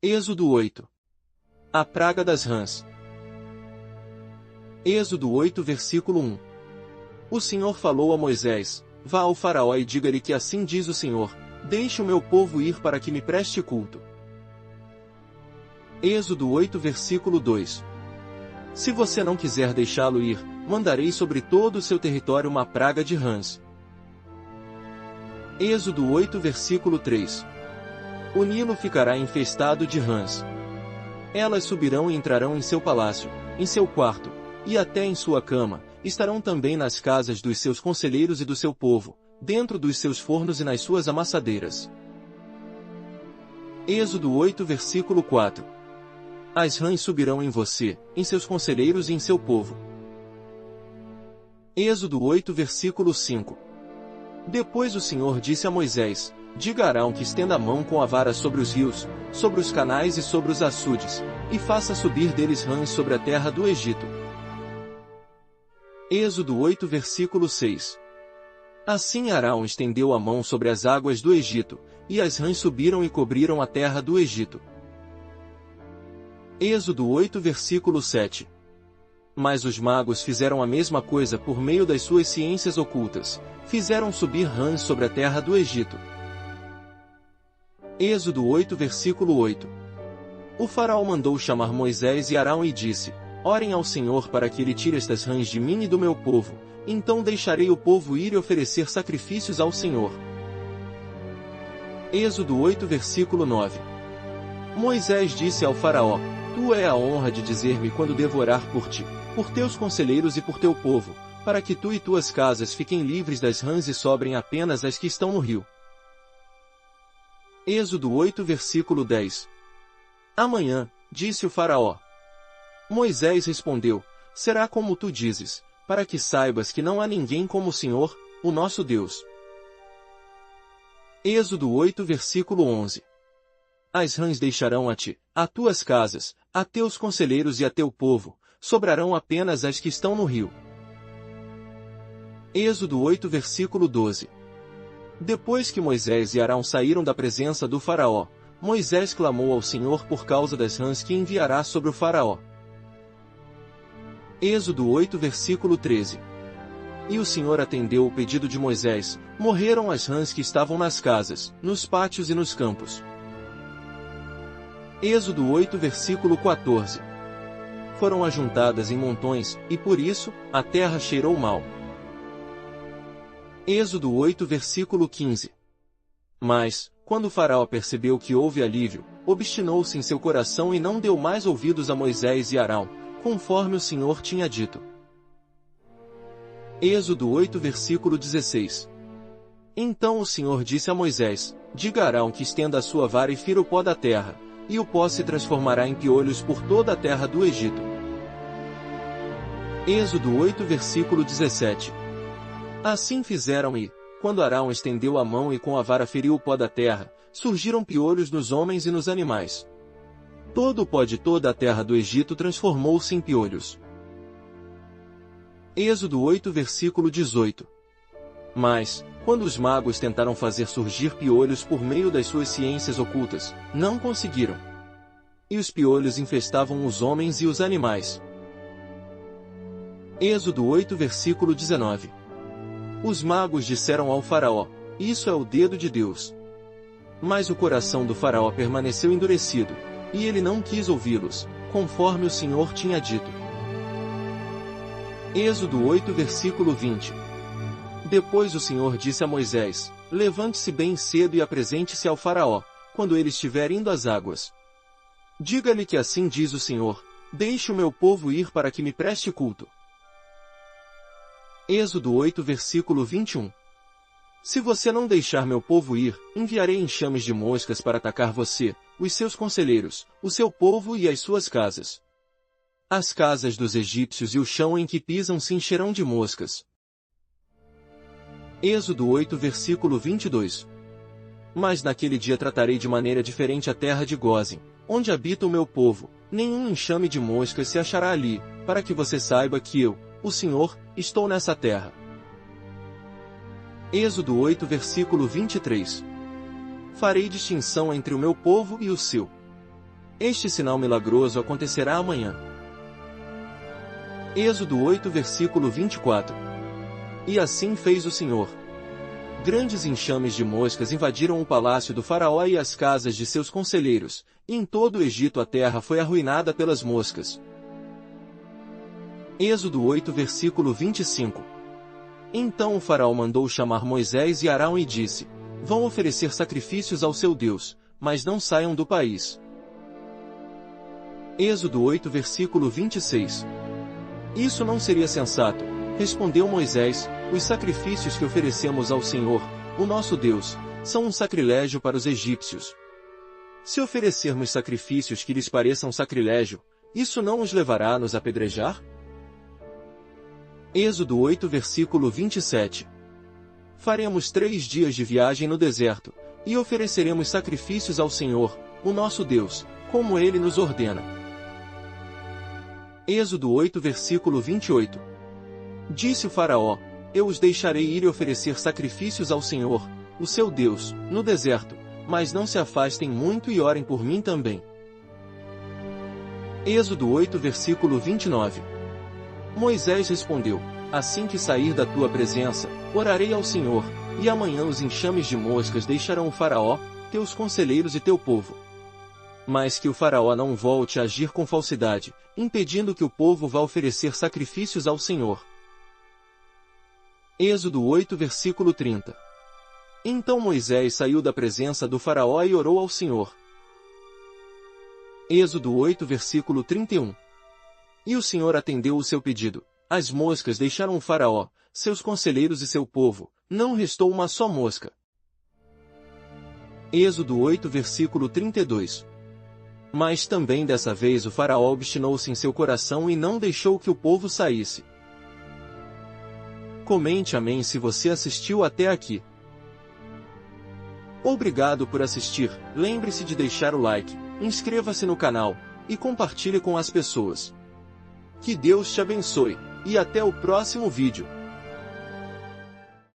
Êxodo 8. A praga das rãs. Êxodo 8 versículo 1. O Senhor falou a Moisés: Vá ao faraó e diga-lhe que assim diz o Senhor: Deixe o meu povo ir para que me preste culto. Êxodo 8 versículo 2. Se você não quiser deixá-lo ir, mandarei sobre todo o seu território uma praga de rãs. Êxodo 8 versículo 3. O Nilo ficará infestado de rãs. Elas subirão e entrarão em seu palácio, em seu quarto, e até em sua cama, estarão também nas casas dos seus conselheiros e do seu povo, dentro dos seus fornos e nas suas amassadeiras. Êxodo 8 versículo 4. As rãs subirão em você, em seus conselheiros e em seu povo. Êxodo 8 versículo 5. Depois o Senhor disse a Moisés: Diga a Arão que estenda a mão com a vara sobre os rios, sobre os canais e sobre os açudes, e faça subir deles rãs sobre a terra do Egito. Êxodo 8 versículo 6. Assim Arão estendeu a mão sobre as águas do Egito, e as rãs subiram e cobriram a terra do Egito. Êxodo 8 versículo 7. Mas os magos fizeram a mesma coisa por meio das suas ciências ocultas, fizeram subir rãs sobre a terra do Egito. Êxodo 8 versículo 8. O faraó mandou chamar Moisés e Arão e disse: Orem ao Senhor para que ele tire estas rãs de mim e do meu povo, então deixarei o povo ir e oferecer sacrifícios ao Senhor. Êxodo 8 versículo 9. Moisés disse ao faraó: Tu é a honra de dizer-me quando devo orar por ti, por teus conselheiros e por teu povo, para que tu e tuas casas fiquem livres das rãs e sobrem apenas as que estão no rio. Êxodo 8 versículo 10. Amanhã, disse o faraó. Moisés respondeu: Será como tu dizes, para que saibas que não há ninguém como o Senhor, o nosso Deus. Êxodo 8 versículo 11. As rãs deixarão a ti, a tuas casas, a teus conselheiros e a teu povo, sobrarão apenas as que estão no rio. Êxodo 8 versículo 12. Depois que Moisés e Arão saíram da presença do faraó, Moisés clamou ao Senhor por causa das rãs que enviará sobre o faraó. Êxodo 8 versículo 13. E o Senhor atendeu o pedido de Moisés, morreram as rãs que estavam nas casas, nos pátios e nos campos. Êxodo 8 versículo 14. Foram ajuntadas em montões, e por isso, a terra cheirou mal. Êxodo 8 versículo 15. Mas, quando o faraó percebeu que houve alívio, obstinou-se em seu coração e não deu mais ouvidos a Moisés e Arão, conforme o Senhor tinha dito. Êxodo 8 versículo 16. Então o Senhor disse a Moisés: Diga a Arão que estenda a sua vara e fira o pó da terra, e o pó se transformará em piolhos por toda a terra do Egito. Êxodo 8 versículo 17. Assim fizeram e, quando Arão estendeu a mão e com a vara feriu o pó da terra, surgiram piolhos nos homens e nos animais. Todo o pó de toda a terra do Egito transformou-se em piolhos. Êxodo 8 versículo 18. Mas, quando os magos tentaram fazer surgir piolhos por meio das suas ciências ocultas, não conseguiram. E os piolhos infestavam os homens e os animais. Êxodo 8 versículo 19. Os magos disseram ao faraó: Isso é o dedo de Deus. Mas o coração do faraó permaneceu endurecido, e ele não quis ouvi-los, conforme o Senhor tinha dito. Êxodo 8 versículo 20. Depois o Senhor disse a Moisés: Levante-se bem cedo e apresente-se ao faraó, quando ele estiver indo às águas. Diga-lhe que assim diz o Senhor: Deixe o meu povo ir para que me preste culto. Êxodo 8 versículo 21. Se você não deixar meu povo ir, enviarei enxames de moscas para atacar você, os seus conselheiros, o seu povo e as suas casas. As casas dos egípcios e o chão em que pisam se encherão de moscas. Êxodo 8 versículo 22. Mas naquele dia tratarei de maneira diferente a terra de Gósen, onde habita o meu povo, nenhum enxame de moscas se achará ali, para que você saiba que eu, o Senhor, estou nessa terra. Êxodo 8 versículo 23. Farei distinção entre o meu povo e o seu. Este sinal milagroso acontecerá amanhã. Êxodo 8 versículo 24. E assim fez o Senhor. Grandes enxames de moscas invadiram o palácio do faraó e as casas de seus conselheiros, e em todo o Egito a terra foi arruinada pelas moscas. Êxodo 8 versículo 25. Então o faraó mandou chamar Moisés e Arão e disse: Vão oferecer sacrifícios ao seu Deus, mas não saiam do país. Êxodo 8 versículo 26. Isso não seria sensato, respondeu Moisés, os sacrifícios que oferecemos ao Senhor, o nosso Deus, são um sacrilégio para os egípcios. Se oferecermos sacrifícios que lhes pareçam sacrilégio, isso não os levará a nos apedrejar? Êxodo 8 versículo 27. Faremos 3 dias de viagem no deserto, e ofereceremos sacrifícios ao Senhor, o nosso Deus, como Ele nos ordena. Êxodo 8 versículo 28. Disse o faraó: Eu os deixarei ir e oferecer sacrifícios ao Senhor, o seu Deus, no deserto, mas não se afastem muito e orem por mim também. Êxodo 8 versículo 29. Moisés respondeu: Assim que sair da tua presença, orarei ao Senhor, e amanhã os enxames de moscas deixarão o faraó, teus conselheiros e teu povo. Mas que o faraó não volte a agir com falsidade, impedindo que o povo vá oferecer sacrifícios ao Senhor. Êxodo 8 versículo 30. Então Moisés saiu da presença do faraó e orou ao Senhor. Êxodo 8 versículo 31. E o Senhor atendeu o seu pedido. As moscas deixaram o faraó, seus conselheiros e seu povo, não restou uma só mosca. Êxodo 8 versículo 32. Mas também dessa vez o faraó obstinou-se em seu coração e não deixou que o povo saísse. Comente amém se você assistiu até aqui. Obrigado por assistir, lembre-se de deixar o like, inscreva-se no canal, e compartilhe com as pessoas. Que Deus te abençoe, e até o próximo vídeo.